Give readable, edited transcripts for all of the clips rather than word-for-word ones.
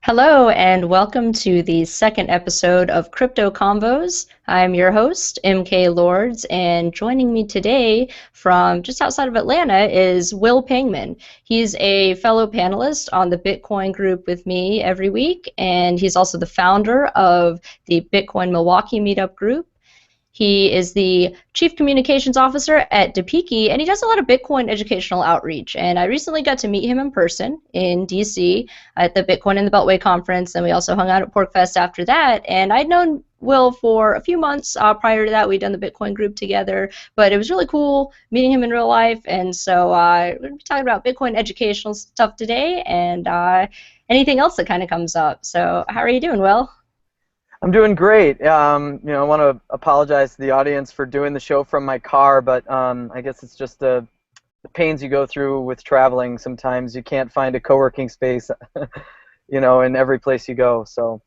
Hello, and welcome to the second episode of Crypto Convos. I'm your host, MK Lords, and joining me today from just outside of Atlanta is Will Pangman. He's a fellow panelist on the Bitcoin group with me every week, and he's also the founder of the Bitcoin Milwaukee Meetup group. He is the Chief Communications Officer at Tapeke, and he does a lot of Bitcoin educational outreach. And I recently got to meet him in person in DC at the Bitcoin in the Beltway conference, and we also hung out at PorcFest after that. And I'd known Will for a few months prior to that. We'd done the Bitcoin group together, but it was really cool meeting him in real life. And so we're going to be talking about Bitcoin educational stuff today and anything else that kind of comes up. So how are you doing, Will? I'm doing great. I want to apologize to the audience for doing the show from my car, but I guess it's just the pains you go through with traveling. Sometimes you can't find a co-working space, in every place you go. So.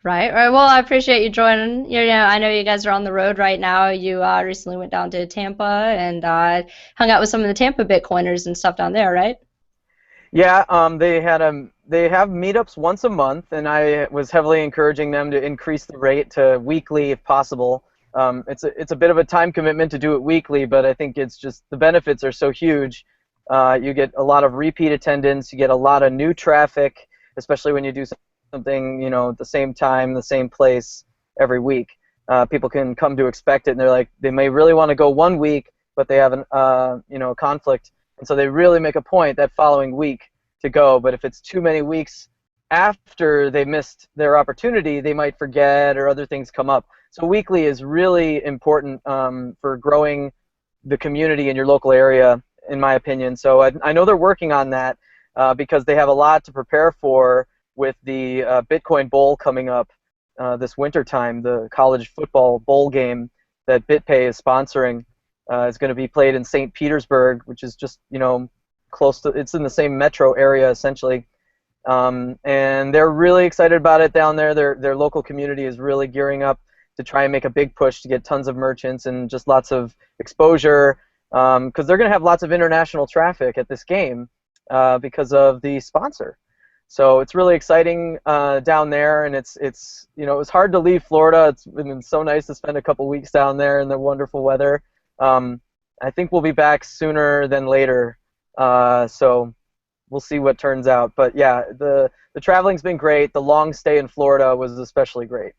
Right. All right. Well, I appreciate you joining. I know you guys are on the road right now. You recently went down to Tampa and hung out with some of the Tampa Bitcoiners and stuff down there, right? Yeah, they have meetups once a month, and I was heavily encouraging them to increase the rate to weekly if possible. It's a bit of a time commitment to do it weekly, but I think it's just the benefits are so huge. You get a lot of repeat attendance, you get a lot of new traffic, especially when you do something at the same time, the same place every week. People can come to expect it, and they may really want to go one week, but they have a conflict. And so they really make a point that following week to go. But if it's too many weeks after they missed their opportunity, they might forget or other things come up. So weekly is really important for growing the community in your local area, in my opinion. So I know they're working on that because they have a lot to prepare for with the Bitcoin Bowl coming up this winter time, the college football bowl game that BitPay is sponsoring. Is going to be played in St. Petersburg, which is just, close to, it's in the same metro area, essentially. And they're really excited about it down there. Their local community is really gearing up to try and make a big push to get tons of merchants and just lots of exposure, because they're going to have lots of international traffic at this game because of the sponsor. So it's really exciting down there, and it was hard to leave Florida. It's been so nice to spend a couple weeks down there in the wonderful weather. I think we'll be back sooner than later, so we'll see what turns out. But yeah, the traveling's been great. The long stay in Florida was especially great.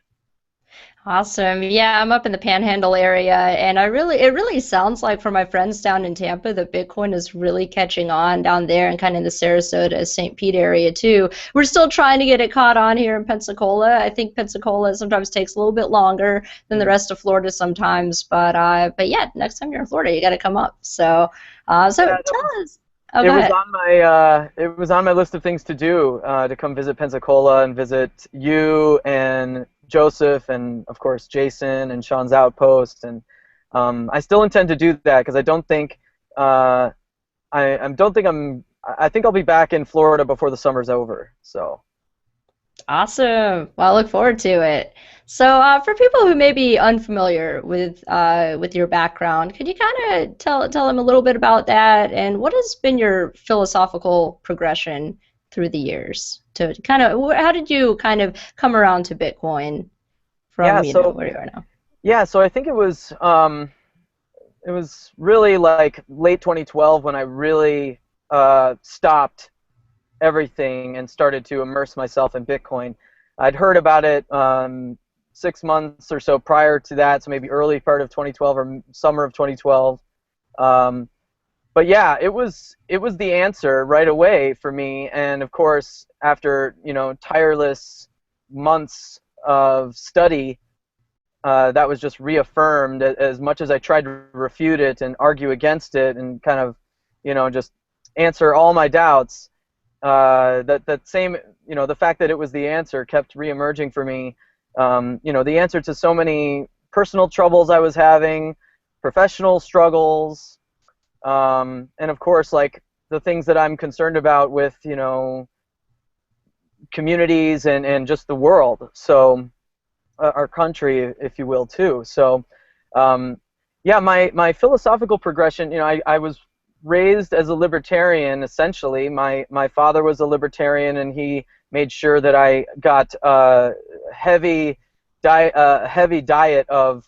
Awesome. Yeah, I'm up in the Panhandle area, and it really sounds like from my friends down in Tampa that Bitcoin is really catching on down there and kind of in the Sarasota, St. Pete area too. We're still trying to get it caught on here in Pensacola. I think Pensacola sometimes takes a little bit longer than the rest of Florida sometimes, but yeah, next time you're in Florida, you got to come up. So Yeah, tell us. Oh, it go was ahead. on my list of things to do to come visit Pensacola and visit you and Joseph and of course Jason and Sean's Outpost, and I still intend to do that because I don't think I think I'll be back in Florida before the summer's over. So. Awesome. Well, I look forward to it. So, for people who may be unfamiliar with your background, could you kind of tell them a little bit about that and what has been your philosophical progression through the years to kind of how did you kind of come around to Bitcoin from Yeah, so where you are now? yeah, so I think it was really like late 2012 when I really stopped everything and started to immerse myself in Bitcoin. I'd heard about it 6 months or so prior to that, so maybe early part of 2012 or summer of 2012. But yeah, it was the answer right away for me. And of course, after tireless months of study, that was just reaffirmed as much as I tried to refute it and argue against it and kind of just answer all my doubts. That same, the fact that it was the answer kept reemerging for me. The answer to so many personal troubles I was having, professional struggles, and of course, like the things that I'm concerned about with, communities and just the world. So, our country, if you will, too. So, yeah, my philosophical progression, I was raised as a libertarian, essentially. My father was a libertarian, and he made sure that I got a heavy diet of,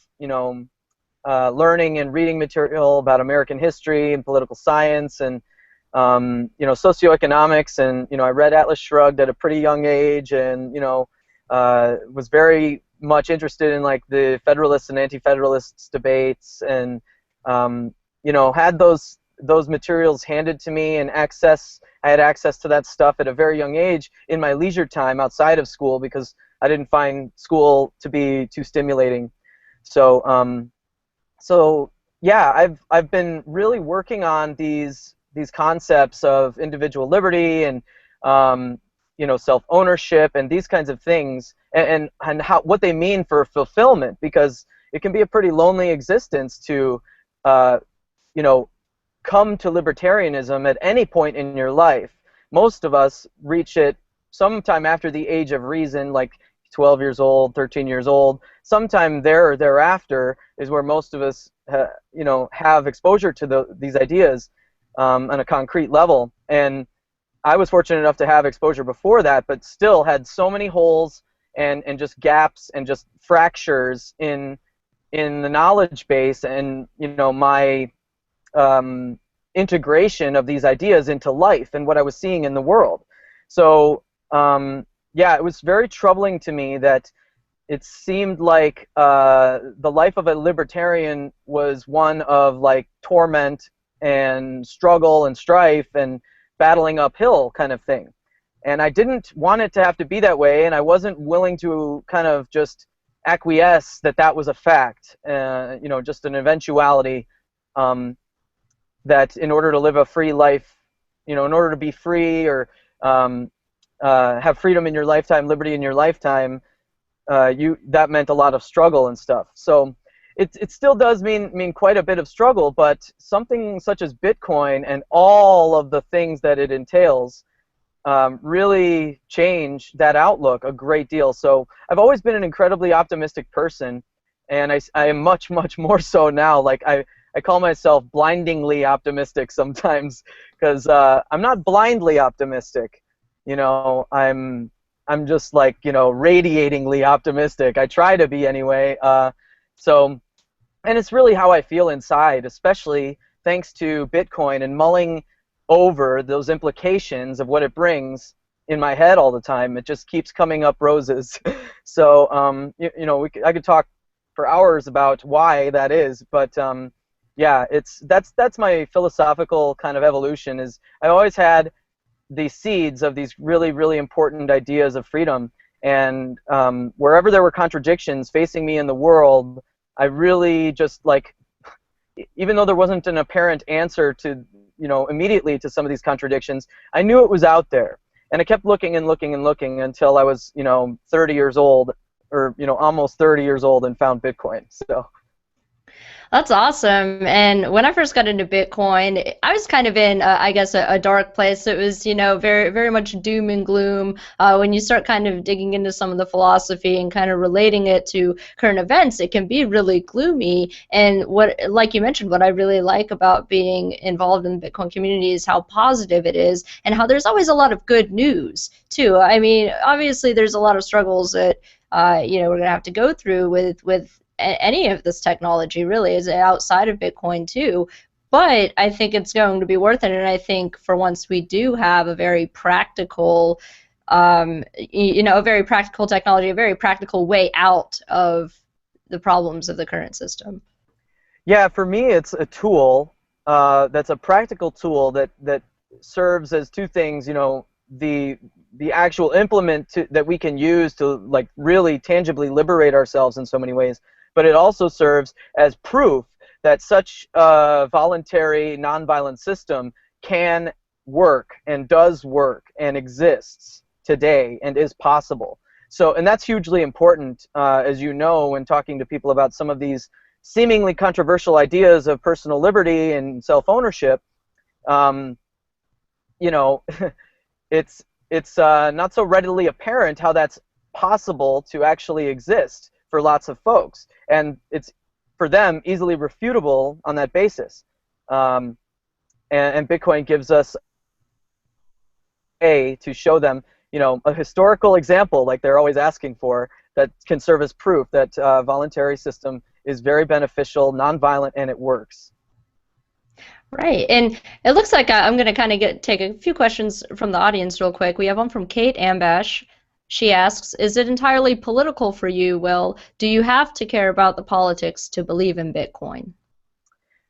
learning and reading material about American history and political science and socioeconomics, and I read Atlas Shrugged at a pretty young age, and was very much interested in like the Federalists and Anti-Federalists debates, and had those materials handed to me and access. I had access to that stuff at a very young age in my leisure time outside of school because I didn't find school to be too stimulating. So yeah, I've been really working on these concepts of individual liberty and self-ownership and these kinds of things, and how what they mean for fulfillment, because it can be a pretty lonely existence to come to libertarianism at any point in your life. Most of us reach it sometime after the age of reason, like 12 years old, 13 years old. Sometime there or thereafter is where most of us have exposure to these ideas on a concrete level. And I was fortunate enough to have exposure before that, but still had so many holes and just gaps and just fractures in the knowledge base, and my integration of these ideas into life and what I was seeing in the world. So yeah, it was very troubling to me that it seemed like the life of a libertarian was one of like torment and struggle and strife and battling uphill kind of thing. And I didn't want it to have to be that way, and I wasn't willing to kind of just acquiesce that that was a fact, just an eventuality, that in order to live a free life, in order to be free or have freedom in your lifetime, liberty in your lifetime, that meant a lot of struggle and stuff. So it still does mean quite a bit of struggle, but something such as Bitcoin and all of the things that it entails really change that outlook a great deal. So I've always been an incredibly optimistic person, and I am much, much more so now. Like I call myself blindingly optimistic sometimes, because I'm not blindly optimistic. I'm just like, radiatingly optimistic. I try to be anyway. And it's really how I feel inside, especially thanks to Bitcoin and mulling over those implications of what it brings in my head all the time. It just keeps coming up roses. So I could talk for hours about why that is, but yeah, that's my philosophical kind of evolution. Is I always had the seeds of these really, really important ideas of freedom, and wherever there were contradictions facing me in the world, I really just like, even though there wasn't an apparent answer to immediately to some of these contradictions, I knew it was out there, and I kept looking and looking and looking until I was 30 years old, or almost 30 years old, and found Bitcoin. So. That's awesome. And when I first got into Bitcoin, I was kind of in, I guess, a dark place. It was, very, very much doom and gloom. When you start kind of digging into some of the philosophy and kind of relating it to current events, it can be really gloomy. And like you mentioned, what I really like about being involved in the Bitcoin community is how positive it is, and how there's always a lot of good news too. I mean, obviously, there's a lot of struggles that we're gonna have to go through with any of this technology, really, is outside of Bitcoin too. But I think it's going to be worth it, and I think for once we do have a very practical, a very practical technology, a very practical way out of the problems of the current system. Yeah, for me, it's a tool that's a practical tool that serves as two things. The actual implement that we can use to like really tangibly liberate ourselves in so many ways. But it also serves as proof that such a voluntary, nonviolent system can work and does work and exists today and is possible. So, and that's hugely important, as you know, when talking to people about some of these seemingly controversial ideas of personal liberty and self-ownership. It's not so readily apparent how that's possible to actually exist for lots of folks, and it's for them easily refutable on that basis. and Bitcoin gives us a to show them, a historical example, like they're always asking for, that can serve as proof that voluntary system is very beneficial, nonviolent, and it works. Right. And it looks like I'm going to kind of take a few questions from the audience real quick. We have one from Kate Ambash. She asks, is it entirely political for you? Well, do you have to care about the politics to believe in Bitcoin?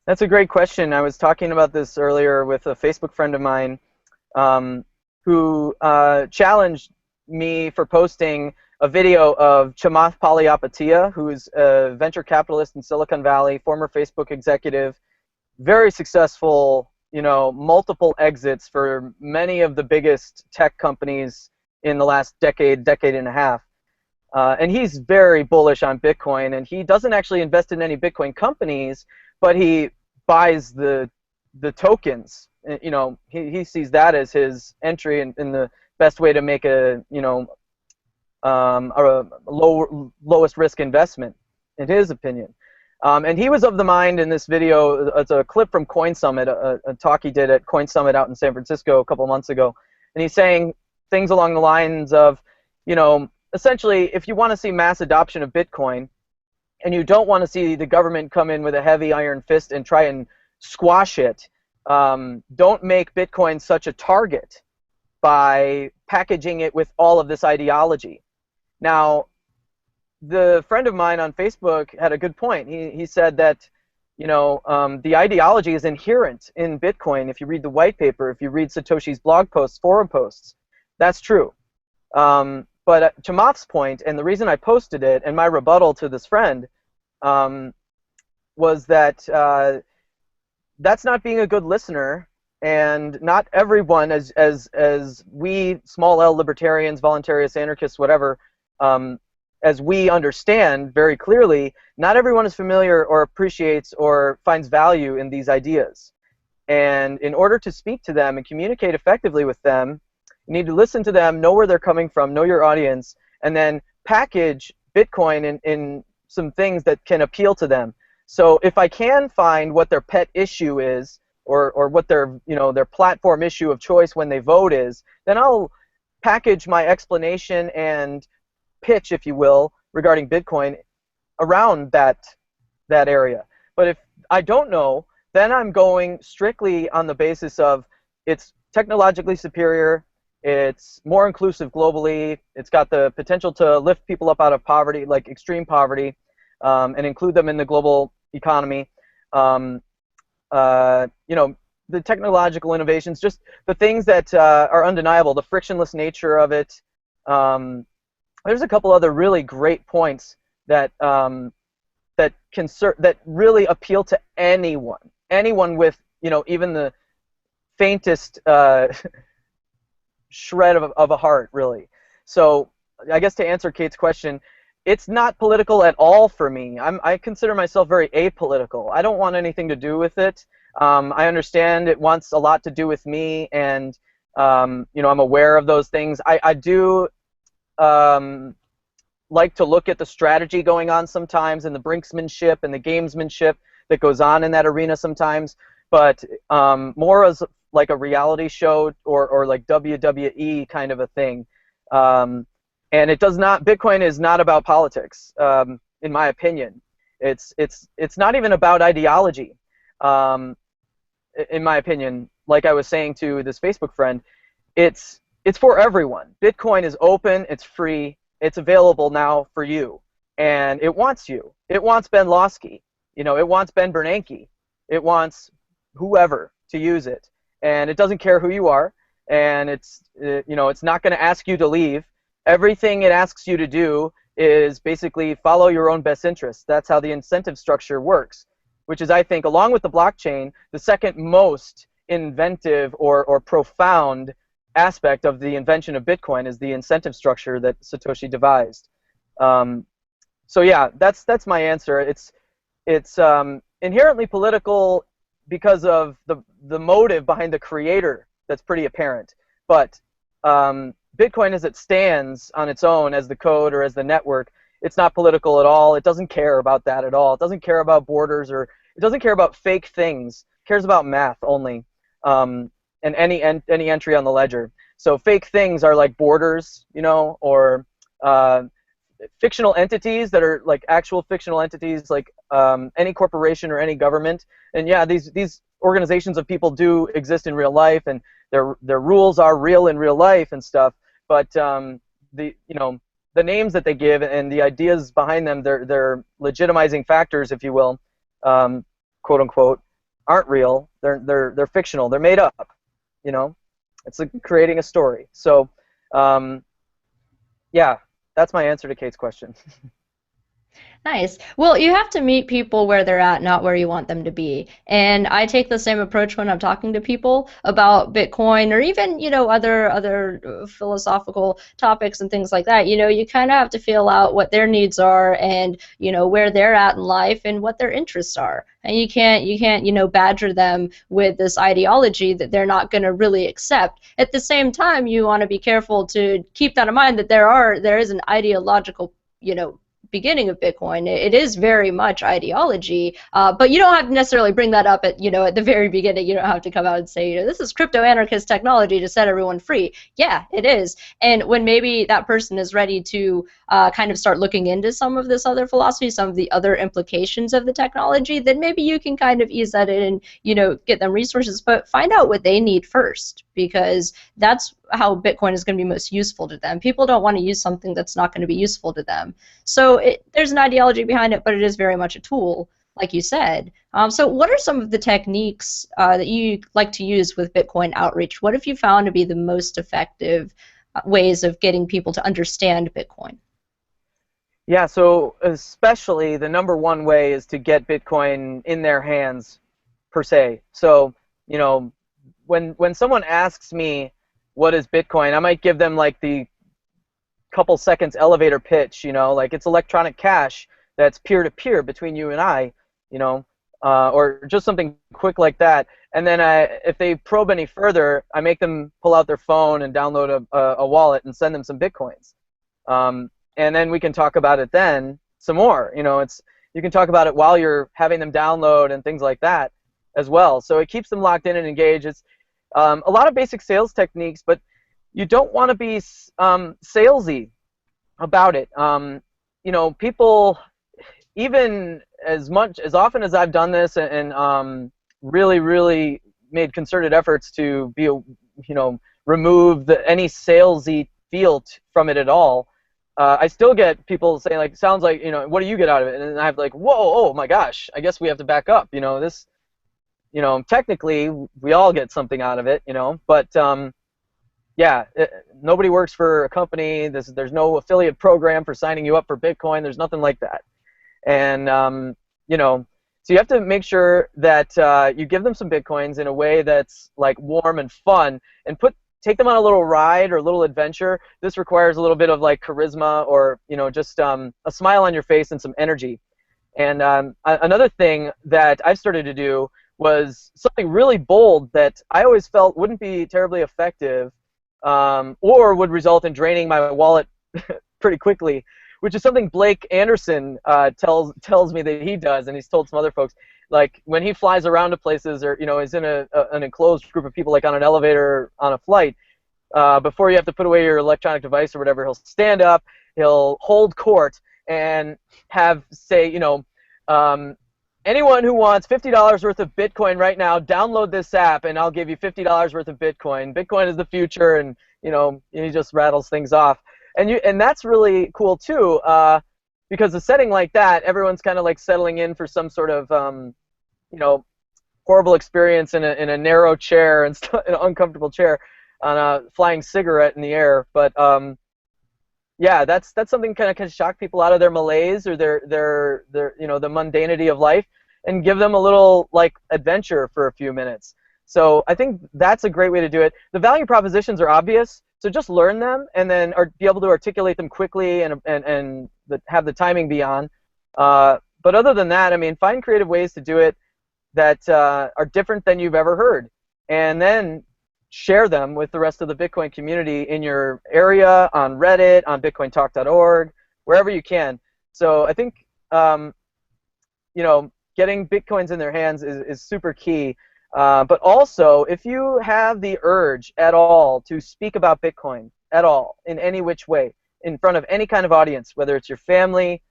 That's a great question. I was talking about this earlier with a Facebook friend of mine, who challenged me for posting a video of Chamath Palihapitiya, who's a venture capitalist in Silicon Valley, former Facebook executive, very successful, multiple exits for many of the biggest tech companies in the last decade and a half. And he's very bullish on Bitcoin, and he doesn't actually invest in any Bitcoin companies, but he buys the tokens. He sees that as his entry in the best way to make a lowest risk investment, in his opinion. And he was of the mind in this video, it's a clip from Coin Summit, a talk he did at Coin Summit out in San Francisco a couple months ago. And he's saying things along the lines of, essentially, if you want to see mass adoption of Bitcoin, and you don't want to see the government come in with a heavy iron fist and try and squash it, don't make Bitcoin such a target by packaging it with all of this ideology. Now, the friend of mine on Facebook had a good point. He said that, the ideology is inherent in Bitcoin. If you read the white paper, if you read Satoshi's blog posts, forum posts, that's true. But Chamath's point, and the reason I posted it, and my rebuttal to this friend, was that that's not being a good listener, and not everyone, as we small L libertarians, voluntarists, anarchists, whatever, as we understand very clearly, not everyone is familiar or appreciates or finds value in these ideas. And in order to speak to them and communicate effectively with them, you need to listen to them, know where they're coming from, know your audience, and then package Bitcoin in some things that can appeal to them. So if I can find what their pet issue is, or what their platform issue of choice when they vote is, then I'll package my explanation and pitch, if you will, regarding Bitcoin around that area. But if I don't know, then I'm going strictly on the basis of it's technologically superior, it's more inclusive globally, it's got the potential to lift people up out of poverty, like extreme poverty, and include them in the global economy. The technological innovations, just the things that are undeniable, the frictionless nature of it. There's a couple other really great points that that really appeal to anyone with even the faintest shred of a heart, really. So I guess to answer Kate's question, it's not political at all for me. I consider myself very apolitical. I don't want anything to do with it. I understand it wants a lot to do with me, and I'm aware of those things. I do like to look at the strategy going on sometimes, and the brinksmanship and the gamesmanship that goes on in that arena sometimes, but more as like a reality show or like WWE kind of a thing. And it does not, Bitcoin is not about politics, in my opinion. It's not even about ideology, in my opinion. Like I was saying to this Facebook friend, it's for everyone. Bitcoin is open, it's free, it's available now for you, and it wants you. It wants Ben Losky, it wants Ben Bernanke, it wants whoever to use it, and it doesn't care who you are, and it's not going to ask you to leave. Everything it asks you to do is basically follow your own best interests. That's how the incentive structure works, which is, I think, along with the blockchain, the second most inventive or profound aspect of the invention of Bitcoin is the incentive structure that Satoshi devised. So yeah, that's my answer. It's inherently political because of the motive behind the creator that's pretty apparent. But Bitcoin as it stands on its own as the code or as the network, it's not political at all. It doesn't care about that at all. It doesn't care about borders, or it doesn't care about fake things. It cares about math only. and any entry on the ledger. So fake things are like borders, or fictional entities that are like actual fictional entities, like any corporation or any government. And yeah, these organizations of people do exist in real life, and their rules are real in real life and stuff. But the names that they give and the ideas behind them, they're legitimizing factors, if you will, quote unquote, aren't real. They're fictional. They're made up. It's like creating a story. So yeah, that's my answer to Kate's question. Nice. Well, you have to meet people where they're at, not where you want them to be. And I take the same approach when I'm talking to people about Bitcoin or even, other philosophical topics and things like that. You kind of have to feel out what their needs are and, where they're at in life and what their interests are. And you can't, badger them with this ideology that they're not going to really accept. At the same time, you want to be careful to keep that in mind that there is an ideological, beginning of Bitcoin. It is very much ideology, but you don't have to necessarily bring that up at the very beginning. You don't have to come out and say, this is crypto anarchist technology to set everyone free. Yeah, it is. And when maybe that person is ready to kind of start looking into some of this other philosophy, some of the other implications of the technology, then maybe you can kind of ease that in and get them resources, but find out what they need first, because that's how Bitcoin is going to be most useful to them. People don't want to use something that's not going to be useful to them. So there's an ideology behind it, but it is very much a tool, like you said. So what are some of the techniques that you like to use with Bitcoin outreach? What have you found to be the most effective ways of getting people to understand Bitcoin? Yeah, so especially the number one way is to get Bitcoin in their hands, per se. So, when someone asks me what is Bitcoin, I might give them like the couple seconds elevator pitch, like it's electronic cash that's peer-to-peer between you and I, or just something quick like that. And then if they probe any further, I make them pull out their phone and download a wallet and send them some Bitcoins. And then we can talk about it then some more. You can talk about it while you're having them download and things like that as well. So it keeps them locked in and engaged. It's a lot of basic sales techniques, but you don't want to be salesy about it. People, even as often as I've done this and really, really made concerted efforts to be, remove any salesy feel from it at all. I still get people saying like, sounds like, what do you get out of it? And I have like, whoa, oh my gosh, I guess we have to back up. This, technically we all get something out of it, but yeah, nobody works for a company. There's no affiliate program for signing you up for Bitcoin. There's nothing like that. And so you have to make sure that you give them some Bitcoins in a way that's like warm and fun, and take them on a little ride or a little adventure. This requires a little bit of like charisma or just a smile on your face and some energy. And another thing that I've started to do was something really bold that I always felt wouldn't be terribly effective, or would result in draining my wallet pretty quickly, which is something Blake Anderson tells me that he does, and he's told some other folks. Like when he flies around to places or is in an enclosed group of people, like on an elevator on a flight, before you have to put away your electronic device or whatever, he'll stand up, he'll hold court, and say, anyone who wants $50 worth of Bitcoin right now, download this app, and I'll give you $50 worth of Bitcoin. Bitcoin is the future, and he just rattles things off, and that's really cool too, because a setting like that, everyone's kind of like settling in for some sort of horrible experience in a narrow chair and an uncomfortable chair on a flying cigarette in the air, but yeah, that's something kind of can shock people out of their malaise or their the mundanity of life, and give them a little like adventure for a few minutes. So I think that's a great way to do it. The value propositions are obvious, so just learn them and then be able to articulate them quickly and have the timing be on. But other than that, I mean, find creative ways to do it that are different than you've ever heard, and then share them with the rest of the Bitcoin community in your area, on Reddit, on bitcointalk.org, wherever you can. So I think getting Bitcoins in their hands is super key. But also, if you have the urge at all to speak about Bitcoin at all, in any which way, in front of any kind of audience, whether it's your family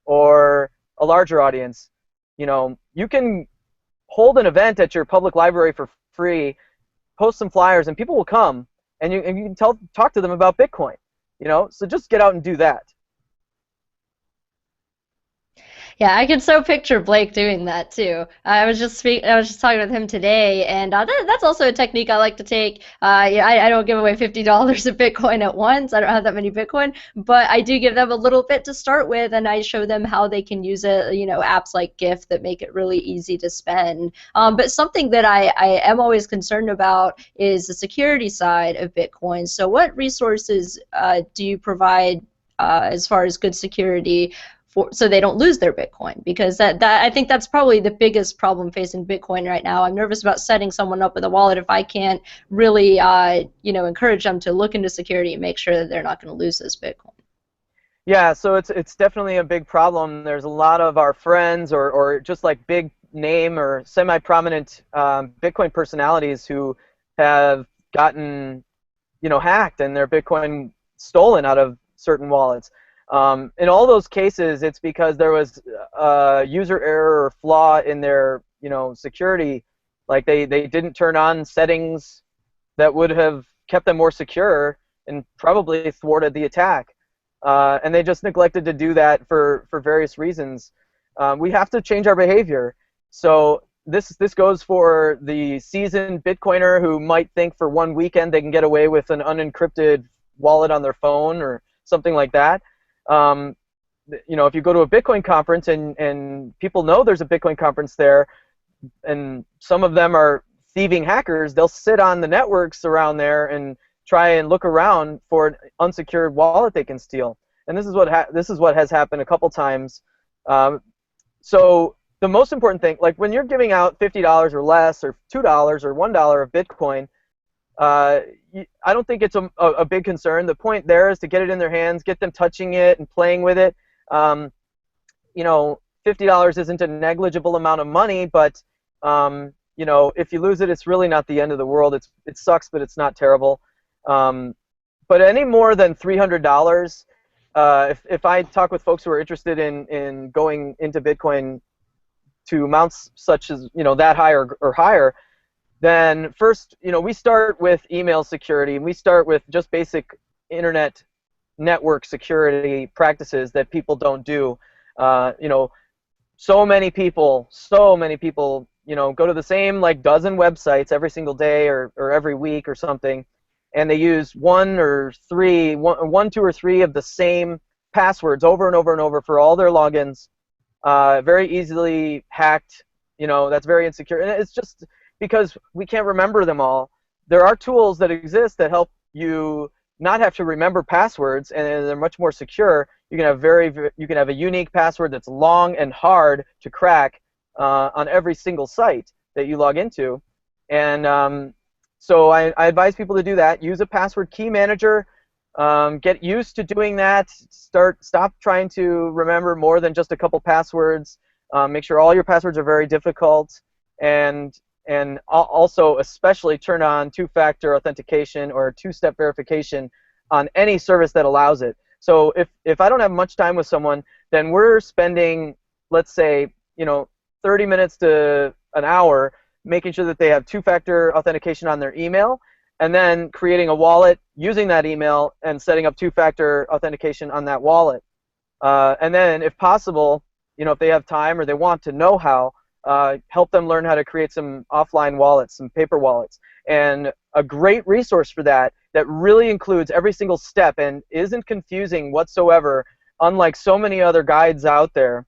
or a larger audience, you can hold an event at your public library for free, post some flyers, and people will come, and you can talk to them about Bitcoin. So just get out and do that. Yeah, I can so picture Blake doing that too. I was just talking with him today, and that's also a technique I like to take. Yeah, I don't give away $50 of Bitcoin at once. I don't have that many Bitcoin, but I do give them a little bit to start with, and I show them how they can use it. Apps like Gift that make it really easy to spend. But something that I am always concerned about is the security side of Bitcoin. So, what resources do you provide as far as good security so they don't lose their Bitcoin? Because that I think that's probably the biggest problem facing Bitcoin right now. I'm nervous about setting someone up with a wallet if I can't really encourage them to look into security and make sure that they're not going to lose this Bitcoin. Yeah, so it's definitely a big problem. There's a lot of our friends or just like big name or semi-prominent Bitcoin personalities who have gotten hacked and their Bitcoin stolen out of certain wallets. In all those cases, it's because there was a user error or flaw in their security. Like they didn't turn on settings that would have kept them more secure and probably thwarted the attack. And they just neglected to do that for various reasons. We have to change our behavior. So this goes for the seasoned Bitcoiner who might think for one weekend they can get away with an unencrypted wallet on their phone or something like that. If you go to a Bitcoin conference and people know there's a Bitcoin conference there, and some of them are thieving hackers, they'll sit on the networks around there and try and look around for an unsecured wallet they can steal. And this is what has happened a couple times. So the most important thing, like when you're giving out $50 or less, or $2 or $1 of Bitcoin, I don't think it's a big concern. The point there is to get it in their hands, get them touching it and playing with it. $50 isn't a negligible amount of money, but if you lose it, it's really not the end of the world. It sucks, but it's not terrible. But any more than $300, if I talk with folks who are interested in going into Bitcoin to amounts such as that high or higher, then first we start with email security, and we start with just basic internet network security practices that people don't do. So many people go to the same dozen websites every single day or every week or something, and they use one, two, or three of the same passwords over and over and over for all their logins. Very easily hacked. That's very insecure, and it's just because we can't remember them all. There are tools that exist that help you not have to remember passwords, and they're much more secure. You can have a unique password that's long and hard to crack on every single site that you log into, and so I advise people to do that. Use a password key manager. Get used to doing that. Stop trying to remember more than just a couple passwords. Make sure all your passwords are very difficult, and also especially turn on two-factor authentication or two-step verification on any service that allows it. So if I don't have much time with someone, then we're spending, let's say, 30 minutes to an hour making sure that they have two-factor authentication on their email, and then creating a wallet using that email and setting up two-factor authentication on that wallet. And then, if possible, if they have time or they want to know how, help them learn how to create some offline wallets, some paper wallets. And a great resource for that really includes every single step and isn't confusing whatsoever, unlike so many other guides out there.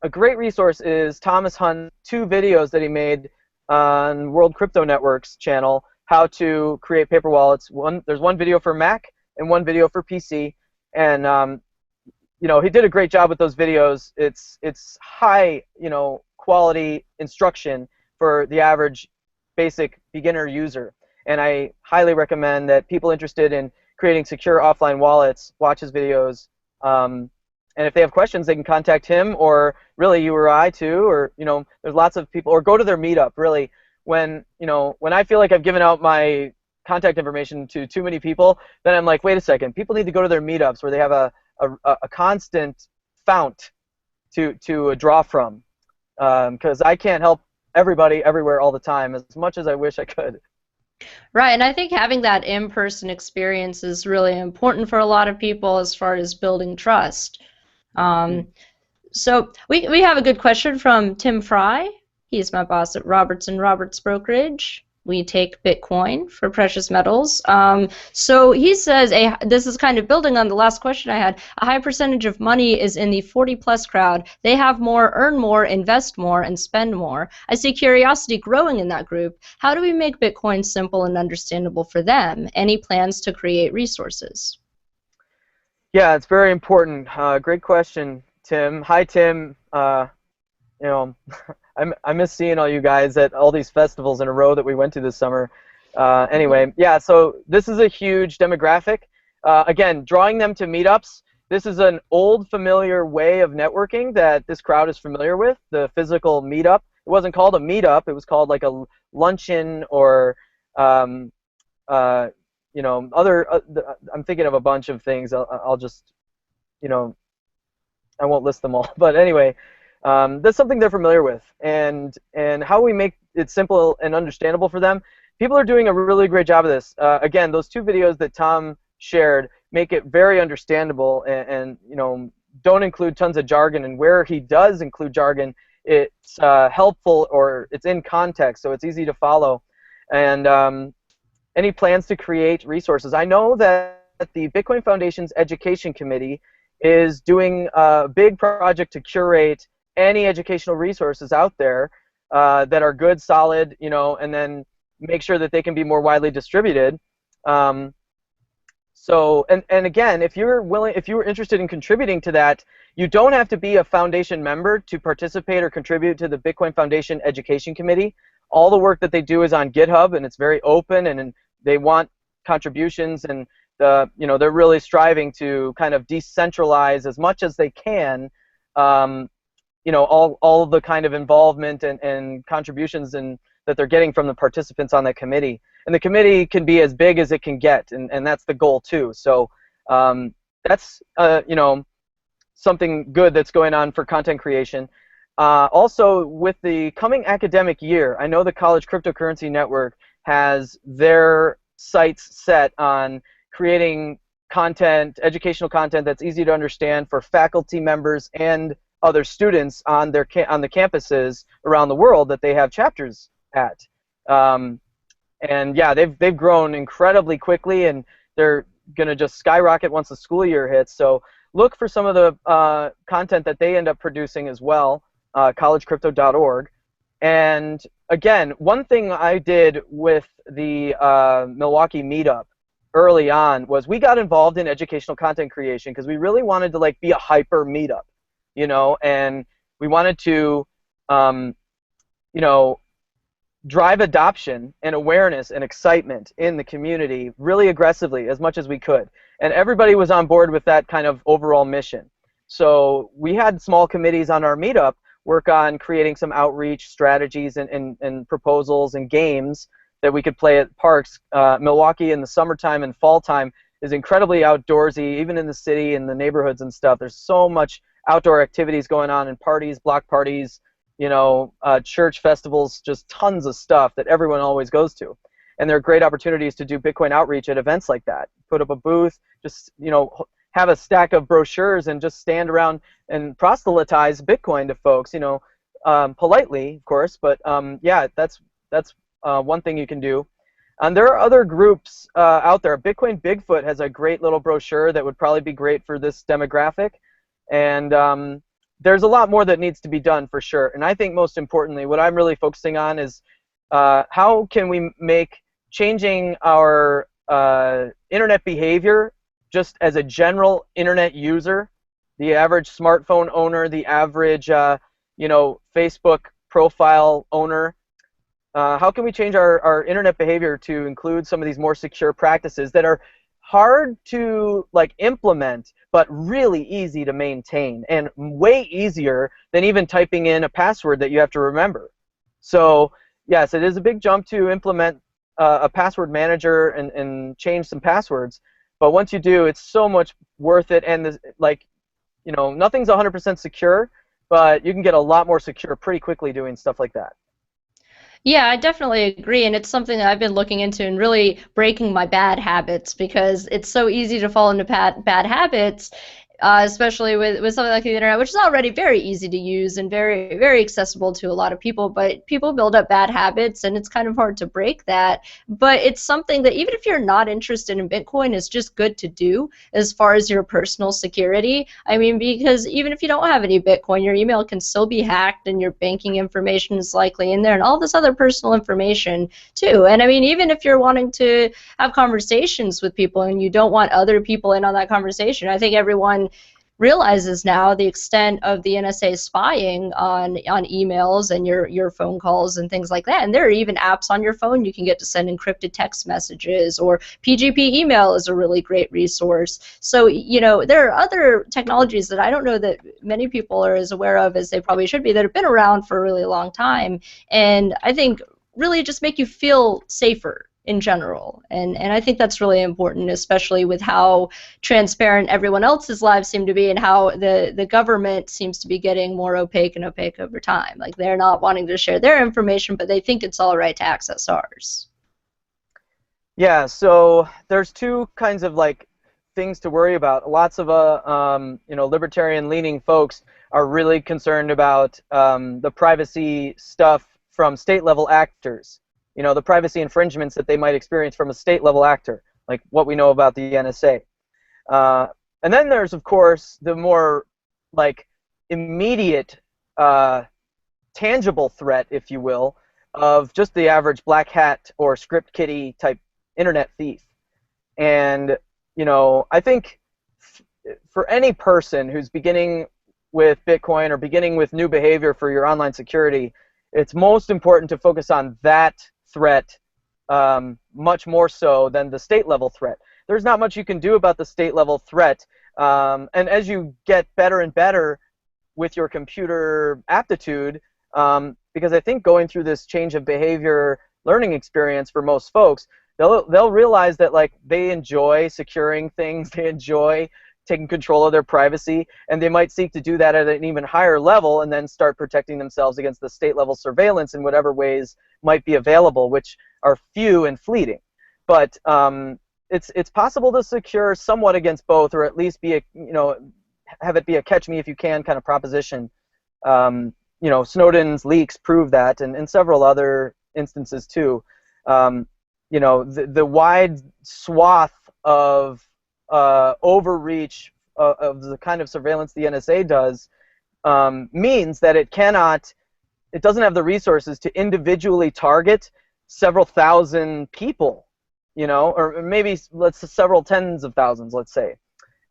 A great resource is Thomas Hunt's 2 videos that he made on World Crypto Network's channel, how to create paper wallets. There's one video for Mac and one video for PC, and he did a great job with those videos. It's high quality instruction for the average basic beginner user, and I highly recommend that people interested in creating secure offline wallets watch his videos. And if they have questions, they can contact him, or really you or I too, or there's lots of people, or go to their meetup. Really, when I feel like I've given out my contact information to too many people, then I'm like, wait a second, people need to go to their meetups where they have a constant fount to draw from, because I can't help everybody everywhere all the time as much as I wish I could. Right, and I think having that in-person experience is really important for a lot of people as far as building trust. Mm. Um, So we have a good question from Tim Fry. He's my boss at Robertson Roberts Brokerage. We take Bitcoin for precious metals. So he says, this is kind of building on the last question I had, a high percentage of money is in the 40 plus crowd. They have more, earn more, invest more, and spend more. I see curiosity growing in that group. How do we make Bitcoin simple and understandable for them? Any plans to create resources? Yeah, it's very important. Great question, Tim. Hi, Tim. You know, I miss seeing all you guys at all these festivals in a row that we went to this summer. Anyway, yeah, so this is a huge demographic. Again, drawing them to meetups. This is an old, familiar way of networking that this crowd is familiar with, the physical meetup. It wasn't called a meetup. It was called like a luncheon or, um, uh, other. I'm thinking of a bunch of things. I'll just, you know, I won't list them all. But anyway, that's something they're familiar with, and how we make it simple and understandable for them. People are doing a really great job of this. Again, those two videos that Tom shared make it very understandable, and don't include tons of jargon. And where he does include jargon, it's helpful, or it's in context, so it's easy to follow. And any plans to create resources? I know that the Bitcoin Foundation's Education Committee is doing a big project to curate any educational resources out there that are good, solid, and then make sure that they can be more widely distributed. And again, if you're interested in contributing to that, you don't have to be a foundation member to participate or contribute to the Bitcoin Foundation Education Committee. All the work that they do is on GitHub, and it's very open, and they want contributions, and they're really striving to kind of decentralize as much as they can, all the kind of involvement and contributions that they're getting from the participants on that committee. And the committee can be as big as it can get, and that's the goal too. So that's something good that's going on for content creation. Also, with the coming academic year, I know the College Cryptocurrency Network has their sights set on creating content, educational content that's easy to understand for faculty members and other students on the campuses around the world that they have chapters at. And yeah, they've grown incredibly quickly, and they're going to just skyrocket once the school year hits. So look for some of the content that they end up producing as well, collegecrypto.org. And again, one thing I did with the Milwaukee meetup early on was we got involved in educational content creation because we really wanted to be a hyper meetup, and we wanted to drive adoption and awareness and excitement in the community really aggressively as much as we could. And everybody was on board with that kind of overall mission. So we had small committees on our meetup work on creating some outreach strategies and proposals and games that we could play at parks. Milwaukee in the summertime and fall time is incredibly outdoorsy, even in the city and the neighborhoods and stuff. There's so much outdoor activities going on, and parties, block parties, church festivals, just tons of stuff that everyone always goes to. And there are great opportunities to do Bitcoin outreach at events like that. Put up a booth, just have a stack of brochures and just stand around and proselytize Bitcoin to folks, politely, of course. But yeah, that's one thing you can do. And there are other groups out there. Bitcoin Bigfoot has a great little brochure that would probably be great for this demographic. And there's a lot more that needs to be done for sure. And I think most importantly, what I'm really focusing on is how can we make changing our internet behavior just as a general internet user, the average smartphone owner, the average Facebook profile owner. How can we change our internet behavior to include some of these more secure practices that are hard to like implement, but really easy to maintain, and way easier than even typing in a password that you have to remember. So yes, it is a big jump to implement a password manager and change some passwords. But once you do, it's so much worth it. And this, like, nothing's 100% secure, but you can get a lot more secure pretty quickly doing stuff like that. Yeah, I definitely agree, and it's something that I've been looking into and really breaking my bad habits because it's so easy to fall into bad habits, especially with something like the internet, which is already very easy to use and very accessible to a lot of people. But people build up bad habits, and it's kind of hard to break that. But it's something that even if you're not interested in Bitcoin, is just good to do as far as your personal security. I mean, because even if you don't have any Bitcoin, your email can still be hacked and your banking information is likely in there and all this other personal information too. And I mean, even if you're wanting to have conversations with people and you don't want other people in on that conversation, I think everyone realizes now the extent of the NSA spying on emails and your phone calls and things like that. And there are even apps on your phone you can get to send encrypted text messages, or PGP email is a really great resource. So, there are other technologies that I don't know that many people are as aware of as they probably should be, that have been around for a really long time, and I think really just make you feel safer in general. And I think that's really important, especially with how transparent everyone else's lives seem to be and how the government seems to be getting more opaque and opaque over time. Like, they're not wanting to share their information, but they think it's all right to access ours. Yeah, so there's two kinds of like things to worry about. Lots of libertarian-leaning folks are really concerned about the privacy stuff from state-level actors. The privacy infringements that they might experience from a state-level actor, like what we know about the NSA. And then there's, of course, the more like immediate, tangible threat, if you will, of just the average black hat or script kiddie type internet thief. And I think for any person who's beginning with Bitcoin or beginning with new behavior for your online security, it's most important to focus on that threat much more so than the state-level threat. There's not much you can do about the state-level threat, and as you get better and better with your computer aptitude, because I think going through this change of behavior learning experience for most folks, they'll realize that like they enjoy securing things, they enjoy taking control of their privacy, and they might seek to do that at an even higher level and then start protecting themselves against the state-level surveillance in whatever ways might be available, which are few and fleeting. But it's possible to secure somewhat against both, or at least be have it be a catch-me-if-you-can kind of proposition. Snowden's leaks prove that, and several other instances too. The wide swath of overreach of the kind of surveillance the NSA does means that it doesn't have the resources to individually target several thousand people, or maybe several tens of thousands, let's say.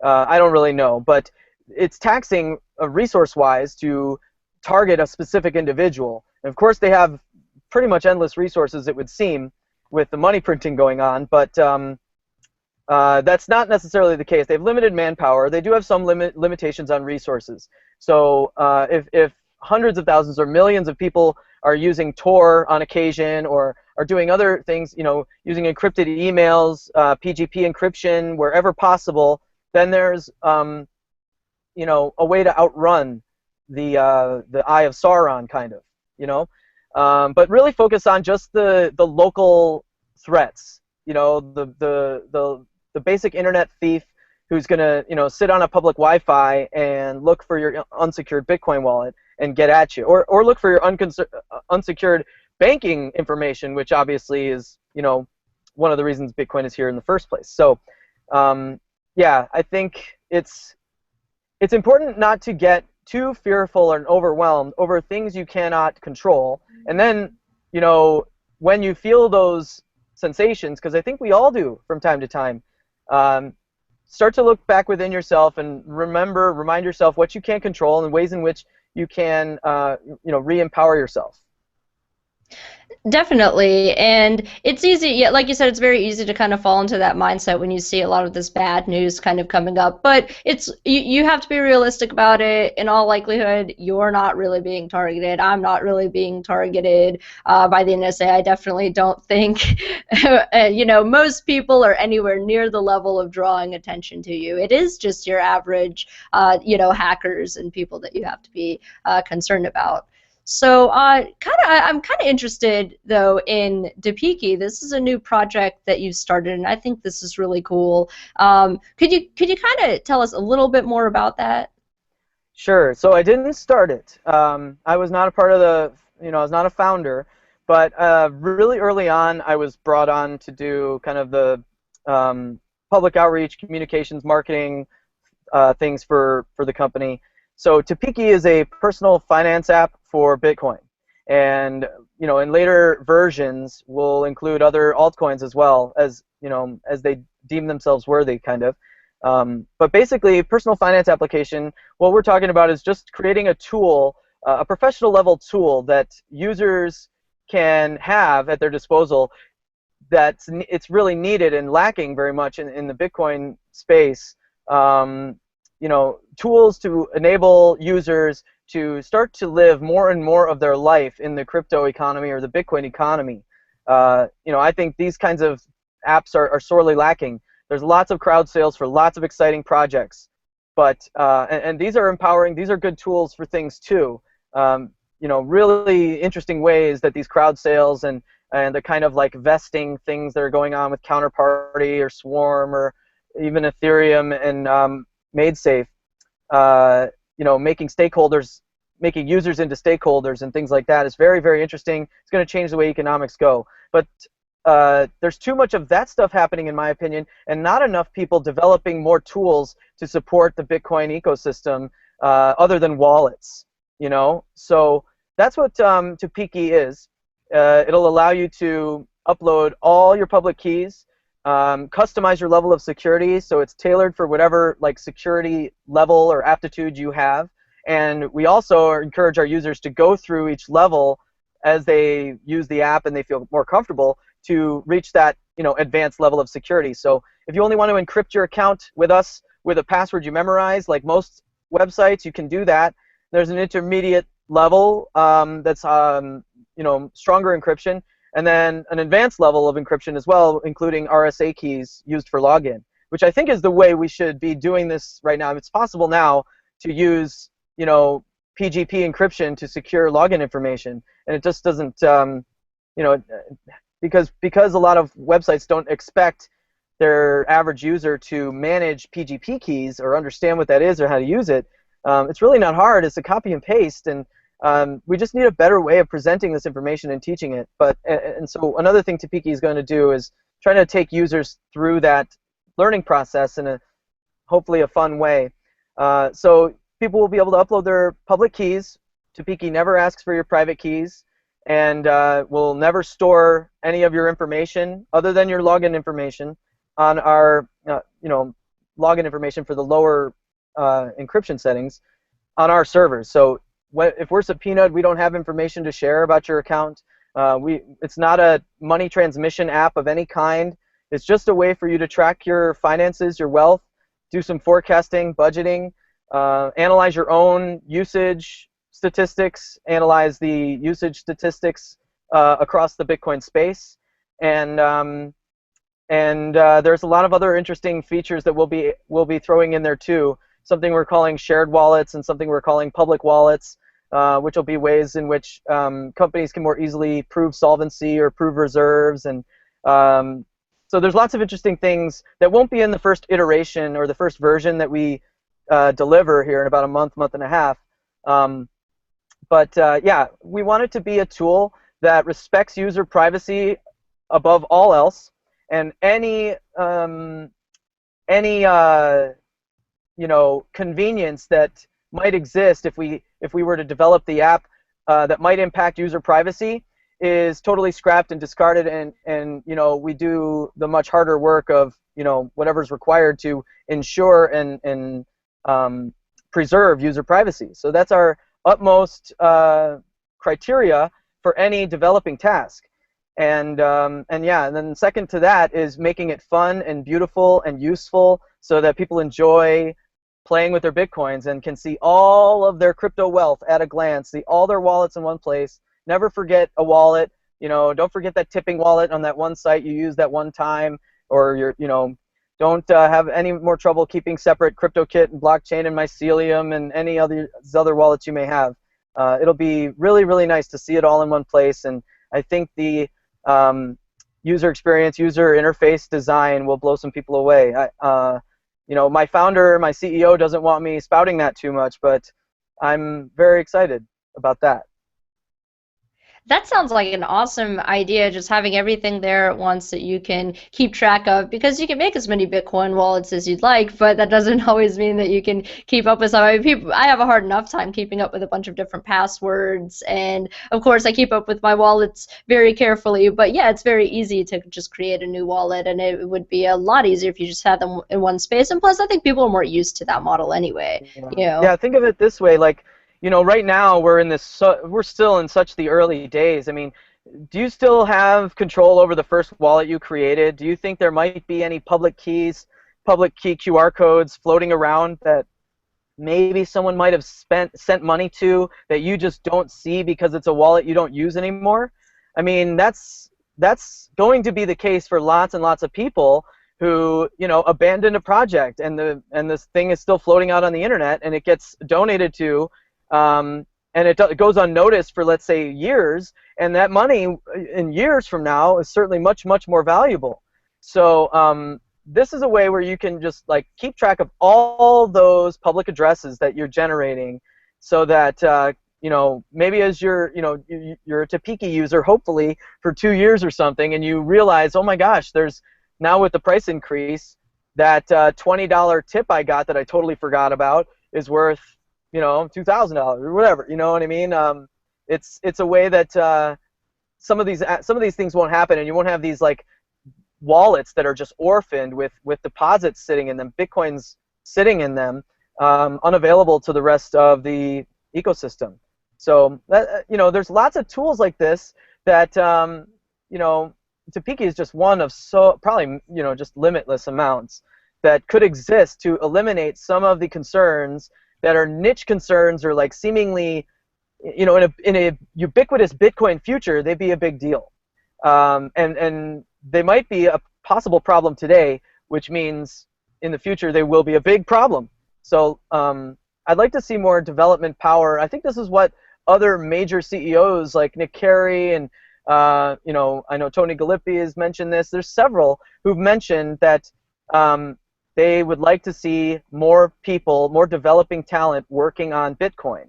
I don't really know, but it's taxing resource-wise to target a specific individual. And of course, they have pretty much endless resources, it would seem, with the money printing going on, but that's not necessarily the case. They have limited manpower. They do have some limitations on resources. So if hundreds of thousands or millions of people are using Tor on occasion, or are doing other things, using encrypted emails, PGP encryption wherever possible, then there's a way to outrun the Eye of Sauron, kind of, but really focus on just the local threats. The basic internet thief who's going to sit on a public Wi-Fi and look for your unsecured Bitcoin wallet and get at you, or look for your unsecured banking information, which obviously is one of the reasons Bitcoin is here in the first place. So yeah, I think it's important not to get too fearful and overwhelmed over things you cannot control. And then when you feel those sensations, because I think we all do from time to time, start to look back within yourself and remind yourself what you can control and ways in which you can re-empower yourself. Definitely. And it's easy, yeah, like you said, it's very easy to kind of fall into that mindset when you see a lot of this bad news kind of coming up. But you have to be realistic about it. In all likelihood, you're not really being targeted. I'm not really being targeted by the NSA. I definitely don't think, most people are anywhere near the level of drawing attention to you. It is just your average, hackers and people that you have to be concerned about. So, I'm kind of interested though in Tapeke. This is a new project that you've started, and I think this is really cool. Could you kind of tell us a little bit more about that? Sure. So I didn't start it. I was not a part of I was not a founder, but really early on, I was brought on to do kind of the public outreach, communications, marketing things for the company. So Tapeke is a personal finance app for Bitcoin, and in later versions will include other altcoins as well as they deem themselves worthy, kind of. But basically, personal finance application, what we're talking about is just creating a tool, a professional level tool that users can have at their disposal it's really needed and lacking very much in the Bitcoin space. Tools to enable users to start to live more and more of their life in the crypto economy or the Bitcoin economy. I think these kinds of apps are sorely lacking. There's lots of crowd sales for lots of exciting projects, but and these are empowering. These are good tools for things too. Really interesting ways that these crowd sales and the kind of like vesting things that are going on with Counterparty or Swarm or even Ethereum and MadeSafe, making users into stakeholders and things like that is very, very interesting. It's going to change the way economics go. But there's too much of that stuff happening, in my opinion, and not enough people developing more tools to support the Bitcoin ecosystem other than wallets. So that's what Tapeke is. It'll allow you to upload all your public keys, customize your level of security, so it's tailored for whatever security level or aptitude you have. And we also encourage our users to go through each level as they use the app and they feel more comfortable to reach that advanced level of security. So if you only want to encrypt your account with us with a password you memorize, like most websites, you can do that. There's an intermediate level that's stronger encryption, and then an advanced level of encryption as well, including RSA keys used for login, which I think is the way we should be doing this right now. It's possible now to use PGP encryption to secure login information, and it just doesn't because a lot of websites don't expect their average user to manage PGP keys or understand what that is or how to use it. It's really not hard. It's a copy and paste, and we just need a better way of presenting this information and teaching it. And so another thing Tapeke is going to do is try to take users through that learning process in hopefully a fun way. So people will be able to upload their public keys. Tapeke never asks for your private keys, and will never store any of your information other than your login information on our login information for the lower encryption settings on our servers. So if we're subpoenaed, we don't have information to share about your account. It's not a money transmission app of any kind. It's just a way for you to track your finances, your wealth, do some forecasting, budgeting, analyze your own usage statistics, analyze the usage statistics across the Bitcoin space, and there's a lot of other interesting features that we'll be throwing in there too. Something we're calling shared wallets and something we're calling public wallets, which will be ways in which companies can more easily prove solvency or prove reserves. And so there's lots of interesting things that won't be in the first iteration or the first version that we deliver here in about a month and a half. Yeah, we want it to be a tool that respects user privacy above all else, and any convenience that might exist if we were to develop the app that might impact user privacy is totally scrapped and discarded, and we do the much harder work of whatever's required to ensure and preserve user privacy. So that's our utmost criteria for any developing task. And yeah, and then second to that is making it fun and beautiful and useful so that people enjoy playing with their bitcoins and can see all of their crypto wealth at a glance, see all their wallets in one place. Never forget a wallet. Don't forget that tipping wallet on that one site you used that one time, or don't have any more trouble keeping separate CryptoKit and blockchain and mycelium and any other wallets you may have. It'll be really, really nice to see it all in one place, and I think the user experience, user interface design will blow some people away. My founder, my CEO, doesn't want me spouting that too much, but I'm very excited about that. That sounds like an awesome idea, just having everything there at once that you can keep track of, because you can make as many Bitcoin wallets as you'd like, but that doesn't always mean that you can keep up with some. I mean, I have a hard enough time keeping up with a bunch of different passwords, and of course I keep up with my wallets very carefully, but yeah, it's very easy to just create a new wallet, and it would be a lot easier if you just had them in one space, and plus I think people are more used to that model anyway, Yeah. you know. Yeah, think of it this way, like, right now we're still in such the early days. I mean, do you still have control over the first wallet you created? Do you think there might be any public key QR codes floating around that maybe someone might have sent money to that you just don't see because it's a wallet you don't use anymore? I mean, that's going to be the case for lots and lots of people who abandoned a project, and this thing is still floating out on the internet, and it gets donated to, and it goes unnoticed for, let's say, years, and that money in years from now is certainly much, much more valuable. So this is a way where you can just like keep track of all those public addresses that you're generating, so that maybe as you're a Tapeke user, hopefully for 2 years or something, and you realize, oh my gosh, there's now, with the price increase, that $20 tip I got that I totally forgot about is worth $2,000 or whatever. You know what I mean? It's a way that some of these things won't happen, and you won't have these like wallets that are just orphaned with deposits sitting in them, bitcoins sitting in them, unavailable to the rest of the ecosystem. So that, there's lots of tools like this that Tapeke is just one of probably just limitless amounts that could exist to eliminate some of the concerns that are niche concerns, or like seemingly in a ubiquitous Bitcoin future they'd be a big deal, and they might be a possible problem today, which means in the future they will be a big problem. So I'd like to see more development power. I think this is what other major CEOs like Nick Carey and I know Tony Galippi has mentioned this. There's several who've mentioned that they would like to see more people, more developing talent working on Bitcoin.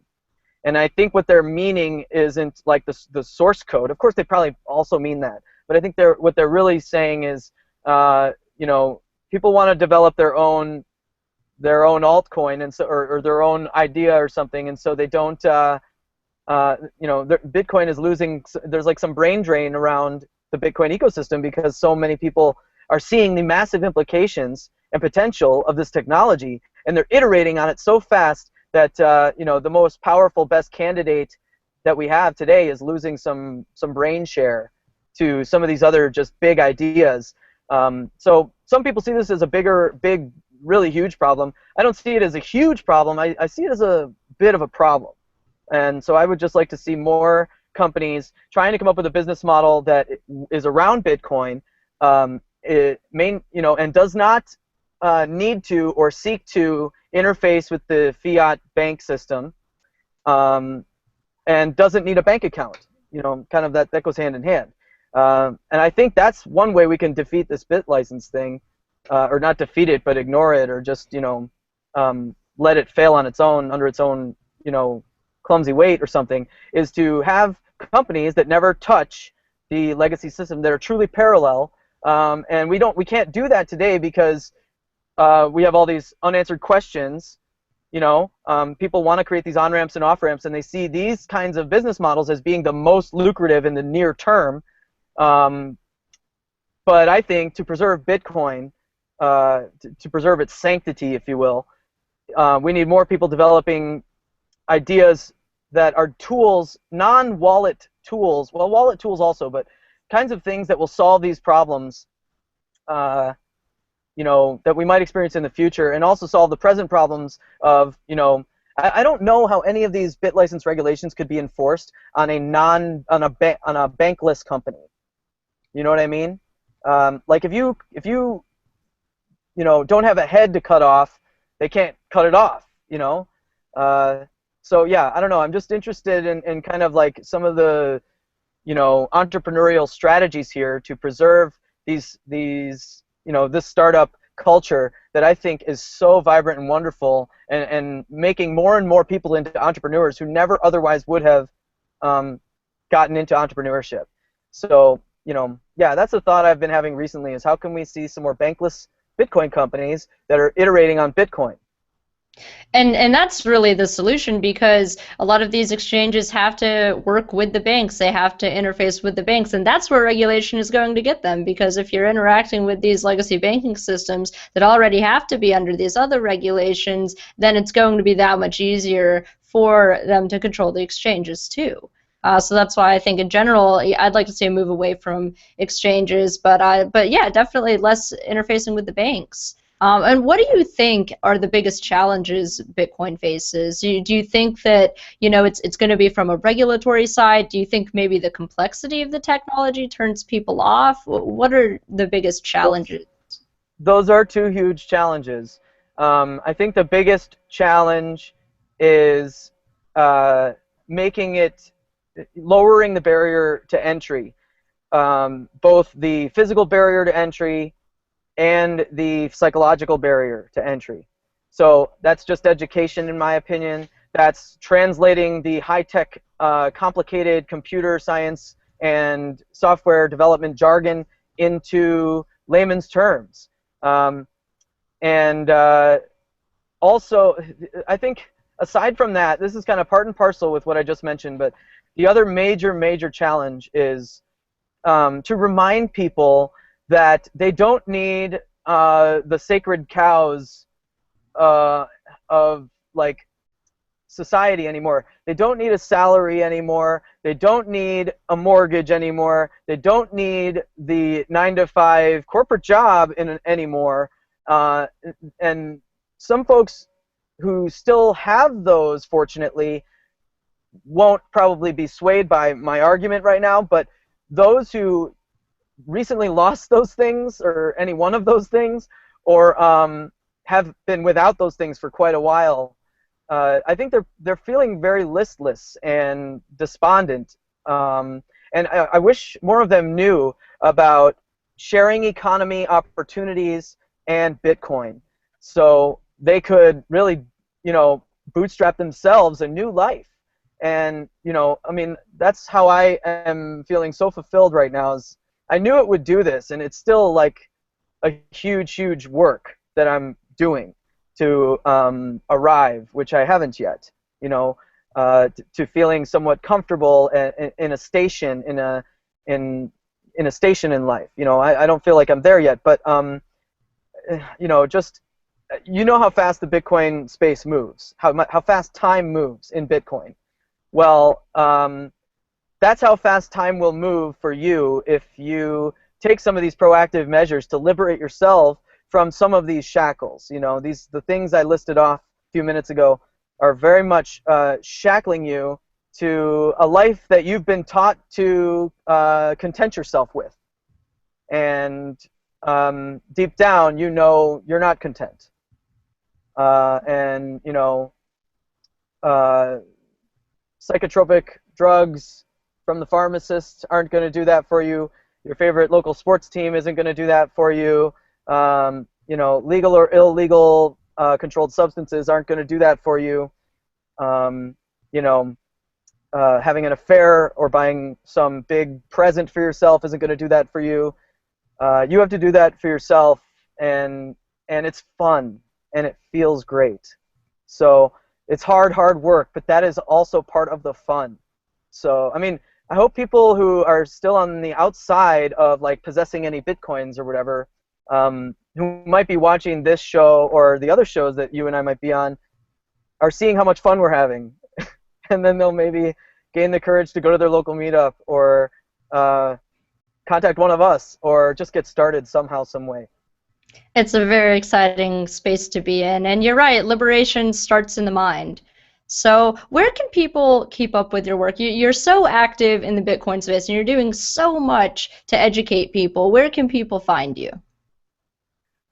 And I think what they're meaning isn't like the source code. Of course, they probably also mean that. But I think what they're really saying is, people want to develop their own altcoin, and so or their own idea or something, and so they don't. Bitcoin is losing. There's like some brain drain around the Bitcoin ecosystem because so many people are seeing the massive implications and potential of this technology, and they're iterating on it so fast that the most powerful, best candidate that we have today is losing some brain share to some of these other just big ideas. So some people see this as a big, really huge problem. I don't see it as a huge problem. I see it as a bit of a problem. And so I would just like to see more companies trying to come up with a business model that is around Bitcoin, and does not need to or seek to interface with the fiat bank system, and doesn't need a bank account. Kind of that goes hand in hand. And I think that's one way we can defeat this BitLicense thing, or not defeat it, but ignore it, or just let it fail on its own, under its own clumsy weight or something, is to have companies that never touch the legacy system, that are truly parallel. And we can't do that today because we have all these unanswered questions. People want to create these on-ramps and off-ramps, and they see these kinds of business models as being the most lucrative in the near term. But I think to preserve Bitcoin, to preserve its sanctity, if you will, we need more people developing ideas that are tools, non-wallet tools. Well, wallet tools also, but kinds of things that will solve these problems, that we might experience in the future, and also solve the present problems of, I don't know how any of these bit license regulations could be enforced on a bankless company. You know what I mean? Like if you don't have a head to cut off, they can't cut it off. So yeah, I don't know. I'm just interested in kind of like some of the entrepreneurial strategies here to preserve this startup culture that I think is so vibrant and wonderful, and making more and more people into entrepreneurs who never otherwise would have gotten into entrepreneurship. So, yeah, that's a thought I've been having recently, is how can we see some more bankless Bitcoin companies that are iterating on Bitcoin? And that's really the solution, because a lot of these exchanges have to work with the banks. They have to interface with the banks, and that's where regulation is going to get them, because if you're interacting with these legacy banking systems that already have to be under these other regulations, then it's going to be that much easier for them to control the exchanges too. So that's why I think in general I'd like to see a move away from exchanges, but yeah, definitely less interfacing with the banks. And what do you think are the biggest challenges Bitcoin faces? Do you think that it's going to be from a regulatory side? Do you think maybe the complexity of the technology turns people off? What are the biggest challenges? Those are two huge challenges. I think the biggest challenge is lowering the barrier to entry, both the physical barrier to entry and the psychological barrier to entry. So that's just education, in my opinion. That's translating the high-tech, complicated computer science and software development jargon into layman's terms. And also, I think aside from that, this is kind of part and parcel with what I just mentioned, but the other major challenge is to remind people that they don't need the sacred cows of like society anymore. They don't need a salary anymore. They don't need a mortgage anymore. They don't need the 9-to-5 corporate job anymore. And some folks who still have those, fortunately, won't probably be swayed by my argument right now, but those who recently lost those things, or any one of those things, or have been without those things for quite a while, I think they're feeling very listless and despondent. And I wish more of them knew about sharing economy opportunities and Bitcoin, so they could really, bootstrap themselves a new life. And I mean, that's how I am feeling so fulfilled right now. Is I knew it would do this, and it's still like a huge work that I'm doing to arrive, which I haven't yet. To feeling somewhat comfortable in a station in a station in life. I don't feel like I'm there yet, but just how fast the Bitcoin space moves, how fast time moves in Bitcoin. Well, that's how fast time will move for you if you take some of these proactive measures to liberate yourself from some of these shackles. The things I listed off a few minutes ago are very much shackling you to a life that you've been taught to content yourself with. And deep down, you're not content. And psychotropic drugs from the pharmacists aren't going to do that for you. Your favorite local sports team isn't going to do that for you. Legal or illegal controlled substances aren't going to do that for you. Having an affair or buying some big present for yourself isn't going to do that for you. You have to do that for yourself, and it's fun, and it feels great. So it's hard work, but that is also part of the fun. So, I mean, I hope people who are still on the outside of like possessing any Bitcoins or whatever, who might be watching this show or the other shows that you and I might be on, are seeing how much fun we're having. And then they'll maybe gain the courage to go to their local meetup, or contact one of us or just get started somehow, some way. It's a very exciting space to be in. And you're right, liberation starts in the mind. So, where can people keep up with your work? You're so active in the Bitcoin space and you're doing so much to educate people. Where can people find you?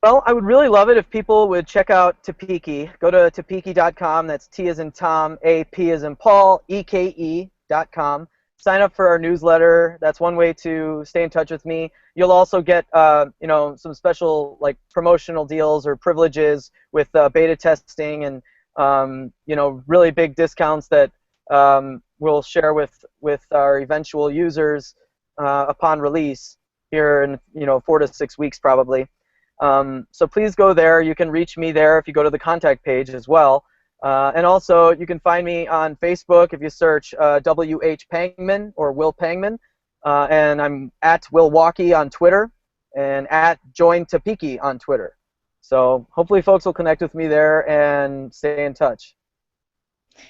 Well, I would really love it if people would check out Tapeke. Go to tapeke.com. That's T as in Tom, A, P as in Paul, EKE.com. Sign up for our newsletter. That's one way to stay in touch with me. You'll also get, some special like promotional deals or privileges with beta testing and, really big discounts that we'll share with our eventual users upon release here in 4 to 6 weeks probably. So please go there. You can reach me there if you go to the contact page as well. And also, you can find me on Facebook if you search W.H. Pangman or Will Pangman. And I'm at Wilwaukee on Twitter and at Join Tapeke on Twitter. So hopefully folks will connect with me there and stay in touch.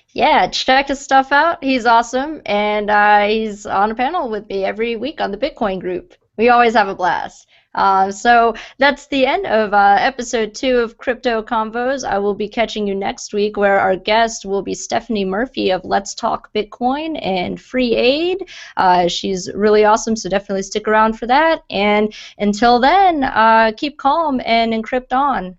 Yeah, check his stuff out. He's awesome, and he's on a panel with me every week on the Bitcoin group. We always have a blast. So that's the end of episode 2 of Crypto Convos. I will be catching you next week, where our guest will be Stephanie Murphy of Let's Talk Bitcoin and Free Aid. She's really awesome, so definitely stick around for that. And until then, keep calm and encrypt on.